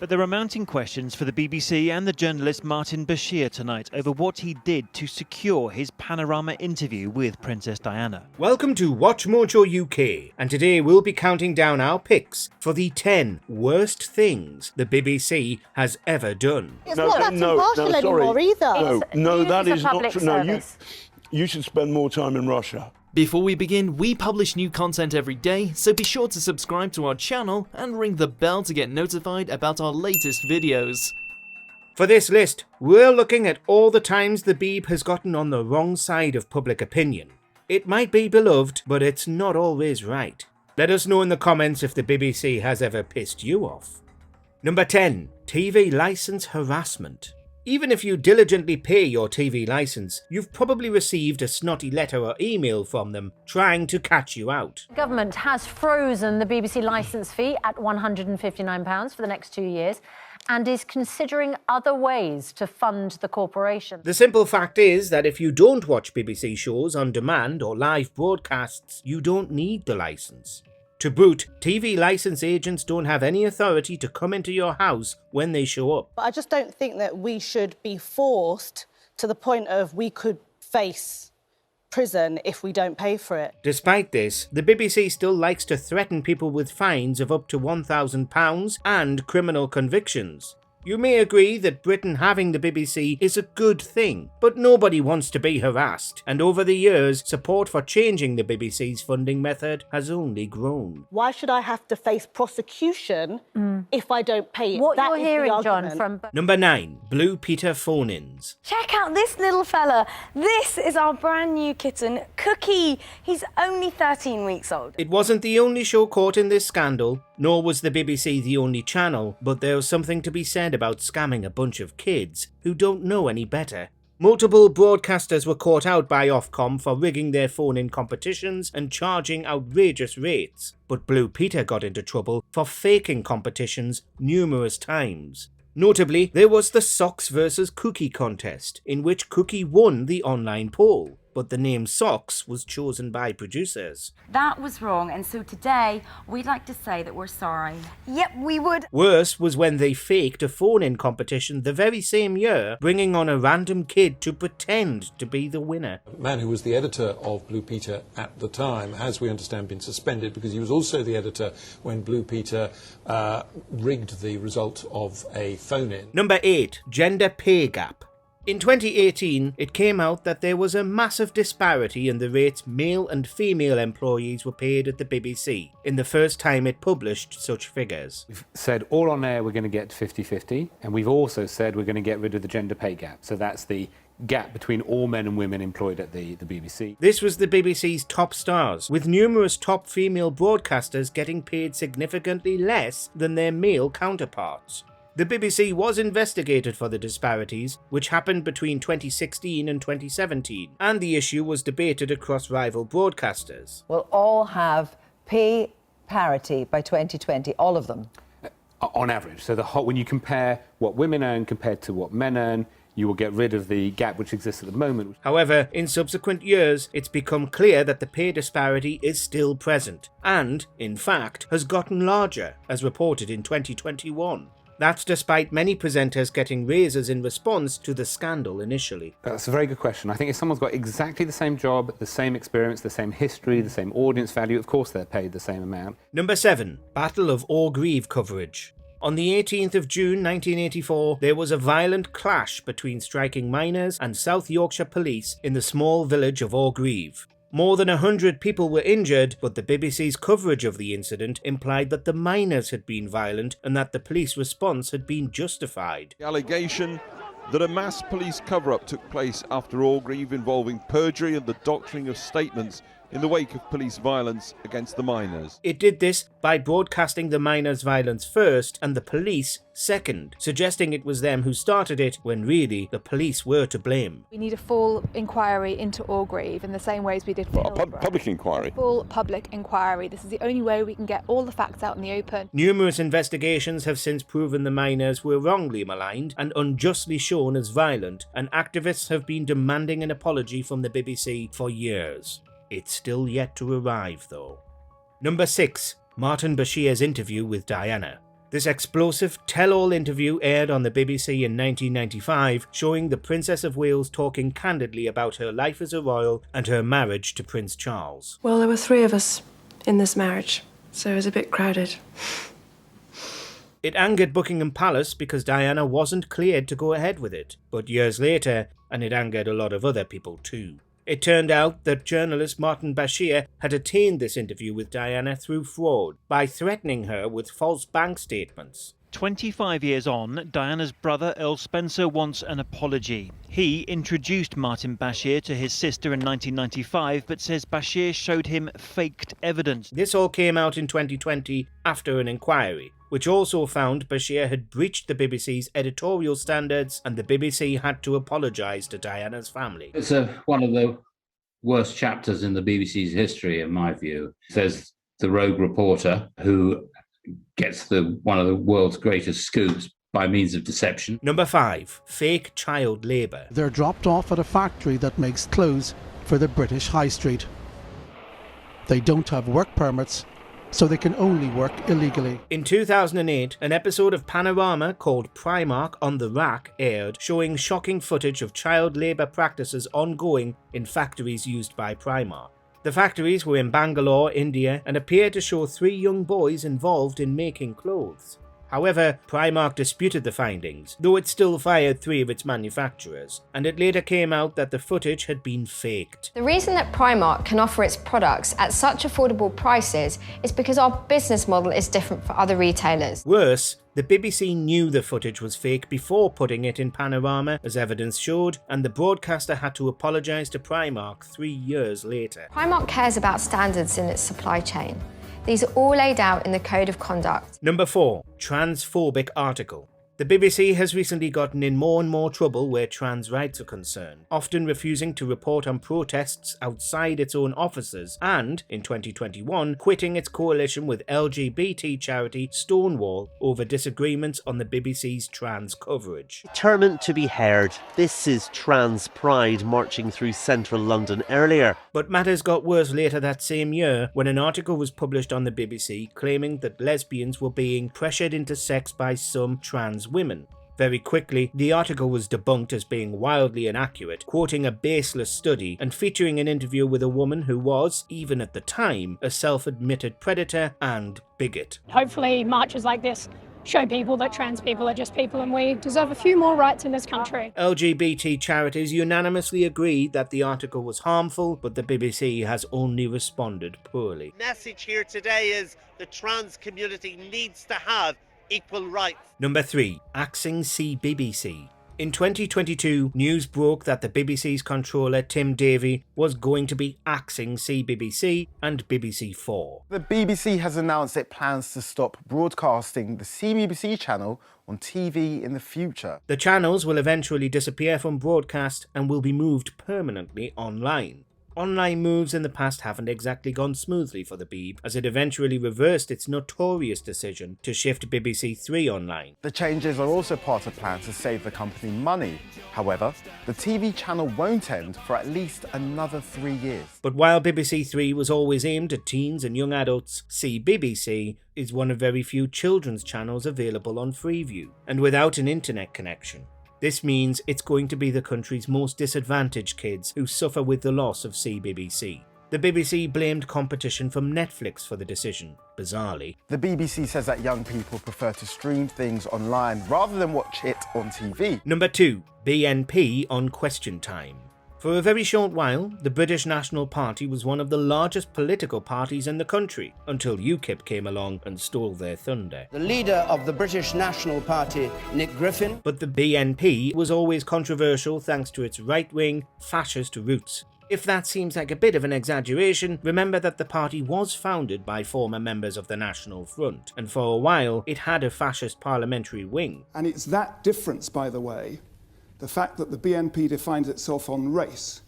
But there are mounting questions for the BBC and the journalist Martin Bashir tonight over what he did to secure his panorama interview with Princess Diana. Welcome to WatchMojoUK, and today we'll be counting down our picks for the 10 worst things the BBC has ever done. It's not that impartial anymore either. No, that is not true. No, service. you should spend more time in Russia. Before we begin, we publish new content every day, so be sure to subscribe to our channel and ring the bell to get notified about our latest videos. For this list, we're looking at all the times the Beeb has gotten on the wrong side of public opinion. It might be beloved, but it's not always right. Let us know in the comments if the BBC has ever pissed you off. Number 10. TV licence harassment. Even if you diligently pay your TV licence, you've probably received a snotty letter or email from them trying to catch you out. The government has frozen the BBC licence fee at £159 for the next 2 years and is considering other ways to fund the corporation. The simple fact is that if you don't watch BBC shows on demand or live broadcasts, you don't need the licence. To boot, TV licence agents don't have any authority to come into your house when they show up. But I just don't think that we should be forced to the point of we could face prison if we don't pay for it. Despite this, the BBC still likes to threaten people with fines of up to £1,000 and criminal convictions. You may agree that Britain having the BBC is a good thing, but nobody wants to be harassed, and over the years, support for changing the BBC's funding method has only grown. Why should I have to face prosecution if I don't pay it? What That you're is the hearing, John, argument. from... Number 9. Blue Peter phone-ins. Check out this little fella. This is our brand new kitten, Cookie. He's only 13 weeks old. It wasn't the only show caught in this scandal, nor was the BBC the only channel, but there's something to be said about scamming a bunch of kids who don't know any better. Multiple broadcasters were caught out by Ofcom for rigging their phone-in competitions and charging outrageous rates, but Blue Peter got into trouble for faking competitions numerous times. Notably, there was the Socks vs Cookie contest, in which Cookie won the online poll, but the name Socks was chosen by producers. That was wrong, and so today we'd like to say that we're sorry. Yep, we would. Worse was when they faked a phone-in competition the very same year, bringing on a random kid to pretend to be the winner. The man who was the editor of Blue Peter at the time has, we understand, been suspended because he was also the editor when Blue Peter rigged the result of a phone-in. Number 8. Gender pay gap. In 2018, it came out that there was a massive disparity in the rates male and female employees were paid at the BBC, in the first time it published such figures. We've said all on air we're going to get to 50-50, and we've also said we're going to get rid of the gender pay gap. So that's the gap between all men and women employed at the BBC. This was the BBC's top stars, with numerous top female broadcasters getting paid significantly less than their male counterparts. The BBC was investigated for the disparities, which happened between 2016 and 2017, and the issue was debated across rival broadcasters. Will all have pay parity by 2020, all of them? On average. So when you compare what women earn compared to what men earn, you will get rid of the gap which exists at the moment. However, in subsequent years, it's become clear that the pay disparity is still present, and, in fact, has gotten larger, as reported in 2021. That's despite many presenters getting raises in response to the scandal initially. That's a very good question. I think if someone's got exactly the same job, the same experience, the same history, the same audience value, of course they're paid the same amount. Number 7. Battle of Orgreave coverage. On the 18th of June 1984, there was a violent clash between striking miners and South Yorkshire police in the small village of Orgreave. More than 100 people were injured, but the BBC's coverage of the incident implied that the miners had been violent and that the police response had been justified. The allegation that a mass police cover-up took place after Orgreave involving perjury and the doctoring of statements in the wake of police violence against the miners. It did this by broadcasting the miners' violence first and the police second, suggesting it was them who started it when really the police were to blame. We need a full inquiry into Orgreave in the same way as we did for Hillsborough. Public inquiry? Full public inquiry. This is the only way we can get all the facts out in the open. Numerous investigations have since proven the miners were wrongly maligned and unjustly shown as violent, and activists have been demanding an apology from the BBC for years. It's still yet to arrive, though. Number 6. Martin Bashir's interview with Diana. This explosive tell-all interview aired on the BBC in 1995, showing the Princess of Wales talking candidly about her life as a royal and her marriage to Prince Charles. Well, there were 3 of us in this marriage, so it was a bit crowded. It angered Buckingham Palace because Diana wasn't cleared to go ahead with it, but years later, and it angered a lot of other people too. It turned out that journalist Martin Bashir had attained this interview with Diana through fraud by threatening her with false bank statements. 25 years on, Diana's brother Earl Spencer wants an apology. He introduced Martin Bashir to his sister in 1995, but says Bashir showed him faked evidence. This all came out in 2020 after an inquiry, which also found Bashir had breached the BBC's editorial standards and the BBC had to apologise to Diana's family. It's one of the worst chapters in the BBC's history, in my view. It says the rogue reporter who gets one of the world's greatest scoops by means of deception. Number 5. Fake child labour. They're dropped off at a factory that makes clothes for the British High Street. They don't have work permits, so they can only work illegally. In 2008, an episode of Panorama called Primark on the Rack aired, showing shocking footage of child labour practices ongoing in factories used by Primark. The factories were in Bangalore, India, and appear to show 3 young boys involved in making clothes. However, Primark disputed the findings, though it still fired 3 of its manufacturers, and it later came out that the footage had been faked. The reason that Primark can offer its products at such affordable prices is because our business model is different from other retailers. Worse, the BBC knew the footage was fake before putting it in Panorama, as evidence showed, and the broadcaster had to apologise to Primark 3 years later. Primark cares about standards in its supply chain. These are all laid out in the Code of Conduct. Number 4. Transphobic article. The BBC has recently gotten in more and more trouble where trans rights are concerned, often refusing to report on protests outside its own offices and, in 2021, quitting its coalition with LGBT charity Stonewall over disagreements on the BBC's trans coverage. Determined to be heard, this is Trans Pride marching through central London earlier. But matters got worse later that same year when an article was published on the BBC claiming that lesbians were being pressured into sex by some trans women. Very quickly, the article was debunked as being wildly inaccurate, quoting a baseless study and featuring an interview with a woman who was, even at the time, a self-admitted predator and bigot. Hopefully marches like this show people that trans people are just people and we deserve a few more rights in this country. LGBT charities unanimously agreed that the article was harmful, but the BBC has only responded poorly. The message here today is the trans community needs to have equal rights. Number 3. Axing CBBC. In 2022, news broke that the BBC's controller Tim Davie was going to be axing CBBC and BBC4. The BBC has announced it plans to stop broadcasting the CBBC channel on TV in the future. The channels will eventually disappear from broadcast and will be moved permanently online. Online moves in the past haven't exactly gone smoothly for the Beeb, as it eventually reversed its notorious decision to shift BBC 3 online. The changes are also part of plans to save the company money. However, the TV channel won't end for at least another 3 years. But while BBC 3 was always aimed at teens and young adults, CBBC is one of very few children's channels available on Freeview, and without an internet connection. This means it's going to be the country's most disadvantaged kids who suffer with the loss of CBBC. The BBC blamed competition from Netflix for the decision, bizarrely. The BBC says that young people prefer to stream things online rather than watch it on TV. Number 2. BNP on Question Time. For a very short while, the British National Party was one of the largest political parties in the country, until UKIP came along and stole their thunder. The leader of the British National Party, Nick Griffin. But the BNP was always controversial thanks to its right-wing, fascist roots. If that seems like a bit of an exaggeration, remember that the party was founded by former members of the National Front, and for a while it had a fascist parliamentary wing. And it's that difference, by the way, the fact that the BNP defines itself on race,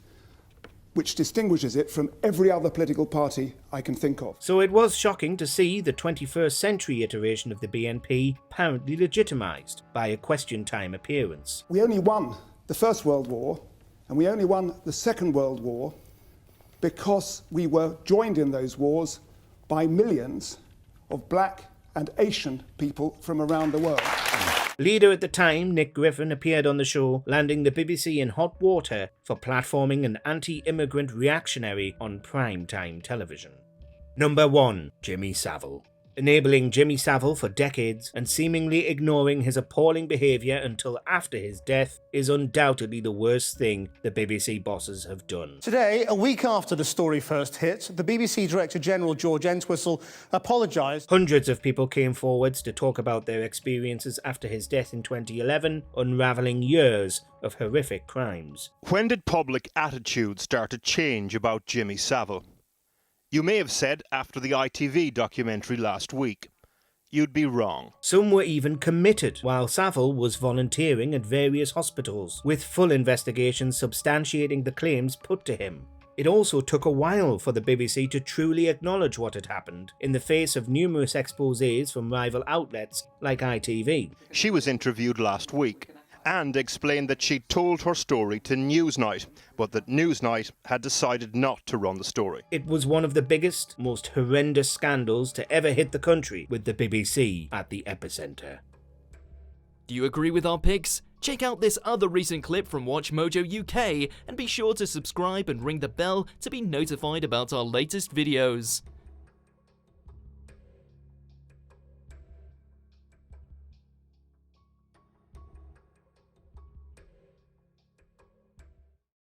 which distinguishes it from every other political party I can think of. So it was shocking to see the 21st century iteration of the BNP apparently legitimised by a Question Time appearance. We only won the First World War, and we only won the Second World War because we were joined in those wars by millions of black and Asian people from around the world. Leader at the time, Nick Griffin, appeared on the show, landing the BBC in hot water for platforming an anti-immigrant reactionary on primetime television. Number 1. Jimmy Savile. Enabling Jimmy Savile for decades and seemingly ignoring his appalling behaviour until after his death is undoubtedly the worst thing the BBC bosses have done. Today, a week after the story first hit, the BBC Director General George Entwistle apologised. Hundreds of people came forwards to talk about their experiences after his death in 2011, unravelling years of horrific crimes. When did public attitude start to change about Jimmy Savile? You may have said after the ITV documentary last week. You'd be wrong. Some were even committed, while Savile was volunteering at various hospitals, with full investigations substantiating the claims put to him. It also took a while for the BBC to truly acknowledge what had happened, in the face of numerous exposés from rival outlets like ITV. She was interviewed last week and explained that she'd told her story to Newsnight, but that Newsnight had decided not to run the story. It was one of the biggest, most horrendous scandals to ever hit the country, with the BBC at the epicentre. Do you agree with our picks? Check out this other recent clip from WatchMojoUK and be sure to subscribe and ring the bell to be notified about our latest videos.